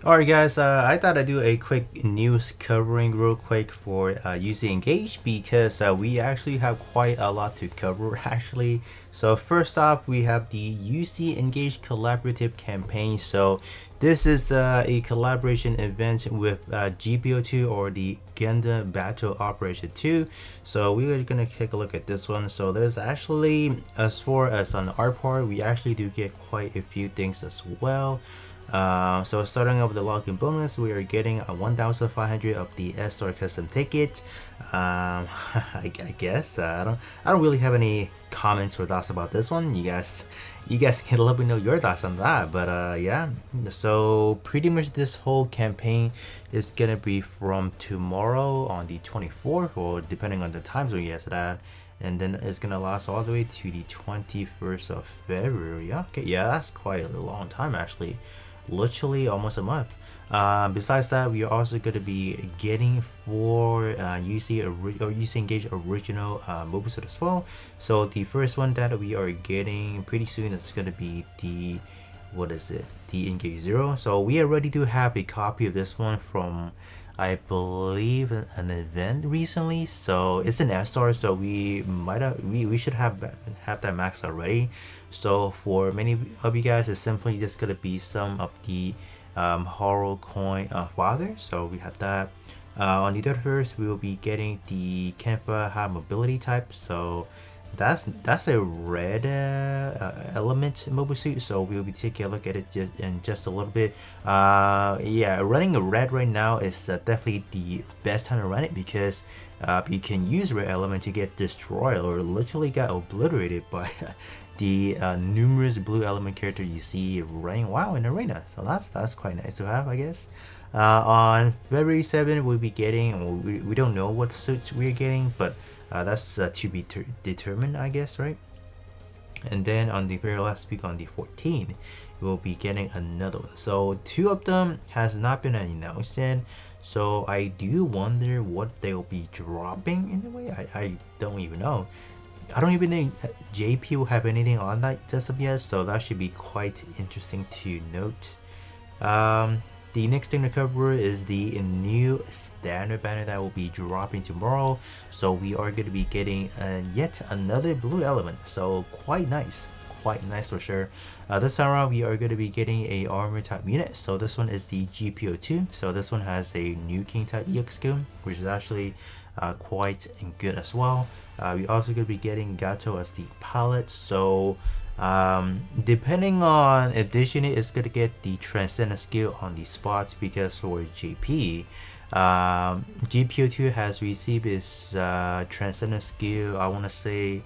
Alright guys, I thought I'd do a quick news covering real quick for UC Engage because we actually have quite a lot to cover actually. So first off, we have the UC Engage collaborative campaign. So this is a collaboration event with GPO2 or the Gundam Battle Operation 2. So we are gonna take a look at this one. So there's actually, as far as on our part, we actually do get quite a few things as well. So starting up with the login bonus, we are getting a 1,500 of the SR custom ticket. I guess I don't really have any comments or thoughts about this one. You guys can let me know your thoughts on that. But yeah, so pretty much this whole campaign is gonna be from tomorrow on the 24th, or depending on the time zone you guys at. And then it's gonna last all the way to the 21st of February. Okay, yeah, that's quite a long time actually, literally almost a month. Besides that, we are also going to be getting for UC Engage original mobile suit as well. So the first one that we are getting pretty soon is going to be the, what is it, the Engage Zero. So we already do have a copy of this one from, I believe, an event recently. So it's an S-Star, so we should have that max already. So for many of you guys, it's simply just gonna be some of the Horo coin father. So we have that. On the 31st, we will be getting the Kempa High Mobility type. So that's a red element mobile suit, so we'll be taking a look at it in just a little bit. Yeah, running a red right now is definitely the best time to run it because you can use red element to get destroyed or literally get obliterated by the numerous blue element character you see running WoW in arena. So that's quite nice to have, I guess. On February 7th, we'll be getting, we don't know what suits we're getting, but that's to be determined, I guess, right? And then on the very last week, on the 14th, we'll be getting another one. So two of them has not been announced yet. So I do wonder what they'll be dropping in a way. I don't even know. I don't even think JP will have anything on that just of yet. So that should be quite interesting to note. The next thing to cover is the new standard banner that will be dropping tomorrow. So we are going to be getting yet another blue element. So quite nice for sure. This time around we are going to be getting a armor type unit. So this one is the GPO2. So this one has a new king type EX skill, which is actually quite good as well. We also going to be getting Gato as the pilot. So depending on edition, it's gonna get the transcendent skill on the spots, because for JP, GPO2 has received its transcendent skill, I want to say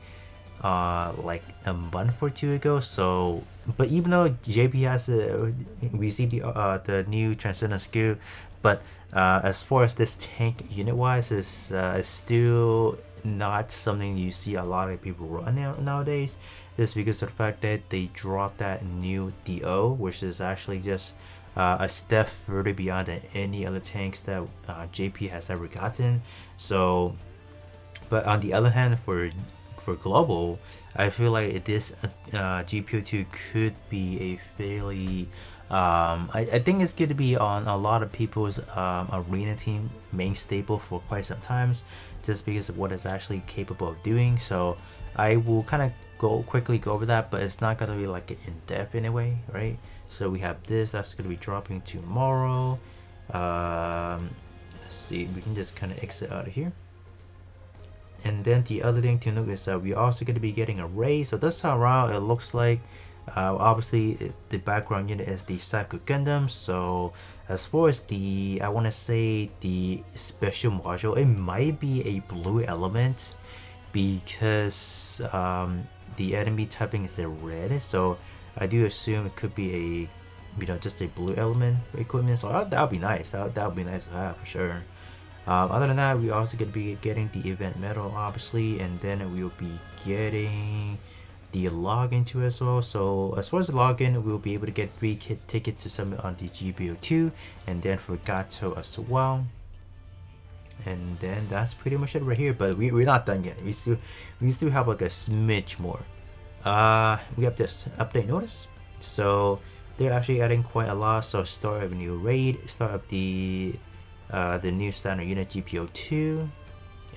like a month or two ago. So but even though JP has received the new transcendent skill, but as far as this tank unit wise, is still not something you see a lot of people run nowadays, just because of the fact that they dropped that new DO, which is actually just a step further beyond than any other tanks that JP has ever gotten. So, but on the other hand, for global, I feel like this GPO2 could be a fairly I think it's going to be on a lot of people's arena team main staple for quite some times, just because of what it's actually capable of doing. So I will kind of quickly go over that, but it's not going to be like in depth anyway, right? So we have this that's going to be dropping tomorrow. Let's see, we can just kind of exit out of here. And then the other thing to note is that we're also going to be getting a raise. So this time around, it looks like obviously the background unit is the Psycho Gundam. So as far as the, I want to say the special module, it might be a blue element, because the enemy typing is a red. So I do assume it could be a, just a blue element equipment. So that would be nice. That would be nice to have for sure. Other than that, we also going to be getting the event medal, obviously, and then we will be getting the login too as well. So as far as the login, we'll be able to get 3 tickets to submit on the GPO2, and then for Gato as well. And then that's pretty much it right here. But we're not done yet. We still have like a smidge more. We have this update notice. So they're actually adding quite a lot. So start of a new raid, start of the new standard unit GPO2,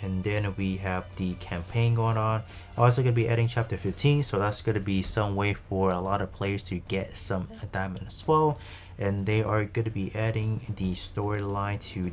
and then we have the campaign going on. Also gonna be adding chapter 15, so that's gonna be some way for a lot of players to get some diamond as well. And they are gonna be adding the storyline to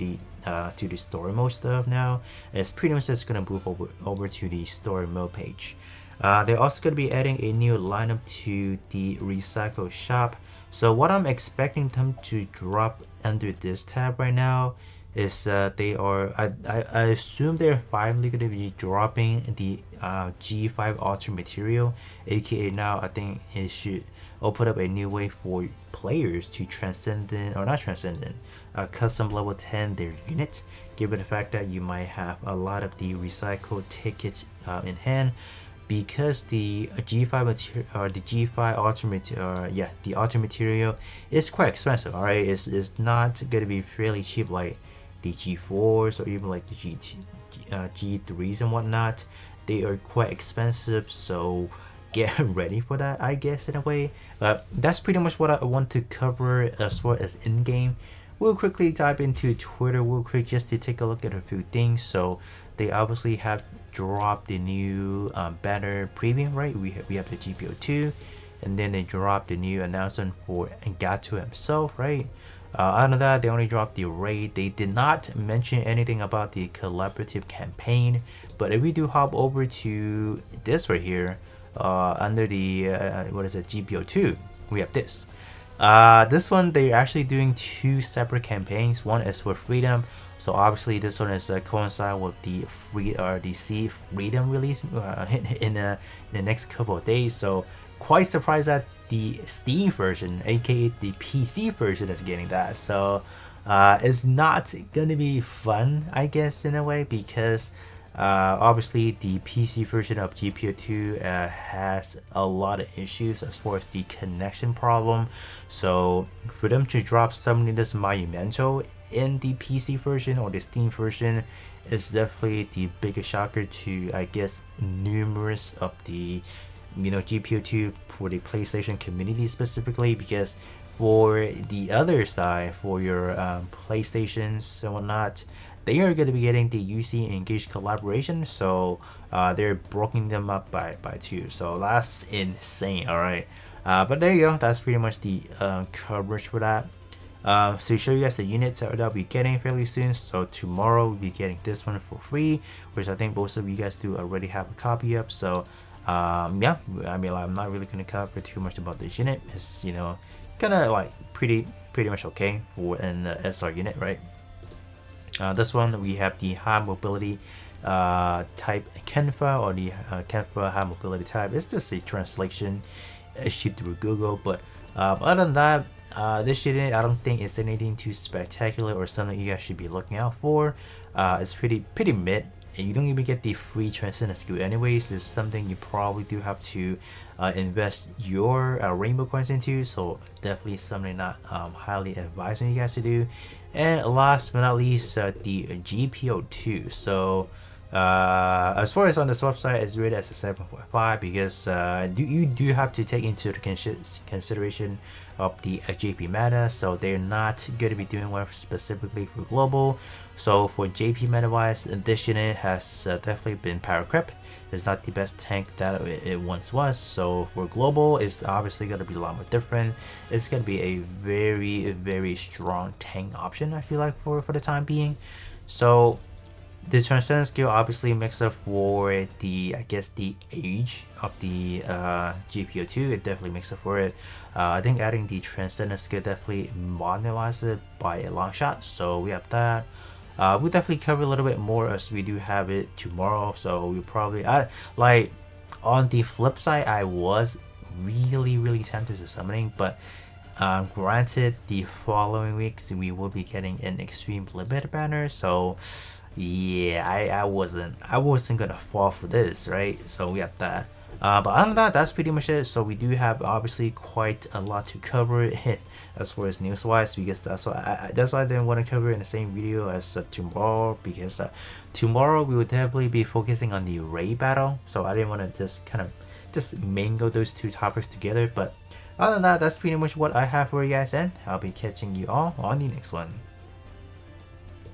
the story mode stuff now. It's pretty much just gonna move over to the story mode page. They're also gonna be adding a new lineup to the recycle shop. So what I'm expecting them to drop under this tab right now is they are I assume they're finally going to be dropping the G5 Ultra material, aka now I think it should open up a new way for players to custom level 10 their unit, given the fact that you might have a lot of the recycled tickets in hand, because the G5 material or the G5 Ultimate the Ultra material is quite expensive. All right, it's not gonna be fairly cheap like the G4s or even like the G3s and whatnot. They are quite expensive, so get ready for that, I guess, in a way. But that's pretty much what I want to cover as far as in-game. We'll quickly dive into Twitter real quick just to take a look at a few things. So they obviously have dropped the new banner preview, right? We have the GPO2, and then they dropped the new announcement for Gato himself, right? Out of that, they only dropped the raid. They did not mention anything about the collaborative campaign. But if we do hop over to this right here, under the what is it, GPO2, we have this. This one they're actually doing two separate campaigns. One is for freedom, so obviously this one is coincide with the Sea Freedom release in the next couple of days. So quite surprised that the Steam version, aka the PC version, is getting that. So it's not gonna be fun, I guess, in a way, because obviously the PC version of GPO2 has a lot of issues as far as the connection problem. So for them to drop something this monumental in the PC version or the Steam version is definitely the biggest shocker to, I guess, numerous of the GPO2 for the PlayStation community specifically, because for the other side, for your PlayStations and whatnot, they are going to be getting the UC Engage collaboration, so they're breaking them up by two, so that's insane. All right, but there you go, that's pretty much the coverage for that. So to show you guys the units that we'll be getting fairly soon. So tomorrow we'll be getting this one for free, which I think most of you guys do already have a copy of. So yeah, I mean, I'm not really going to cover too much about this unit. It's kind of like pretty much okay for an SR unit, right? This one we have the high mobility type Kenfa, or the Kenfa high mobility type. It's just a translation issued through Google, but other than that, this unit I don't think it's anything too spectacular or something you guys should be looking out for. It's pretty mid. And you don't even get the free Transcendent skill anyways. It's something you probably do have to invest your rainbow coins into, so definitely something not highly advising you guys to do. And last but not least, the GPO2. So as far as on this website, it's rated as a 7.5 because you do have to take into the consideration of the JP meta, so they're not going to be doing one specifically for global. So for JP meta wise, this unit has definitely been power crept. It's not the best tank that it once was. So for global, it's obviously going to be a lot more different. It's going to be a very strong tank option, I feel like, for the time being. So the Transcendent skill obviously makes up for the, I guess, the age of the GPO2. It definitely makes up for it. I think adding the Transcendent skill definitely modernizes it by a long shot. So we have that. We'll definitely cover a little bit more as we do have it tomorrow. So we'll probably, like, on the flip side, I was really tempted to summoning, but granted, the following weeks we will be getting an extreme limit banner. So yeah, I wasn't gonna fall for this, right? So we have that. But other than that, that's pretty much it. So we do have obviously quite a lot to cover as far as news wise, because that's why I didn't want to cover in the same video as tomorrow, because tomorrow we will definitely be focusing on the raid battle. So I didn't want to just kind of mingle those two topics together. But Other than that, that's pretty much what I have for you guys, and I'll be catching you all on the next one.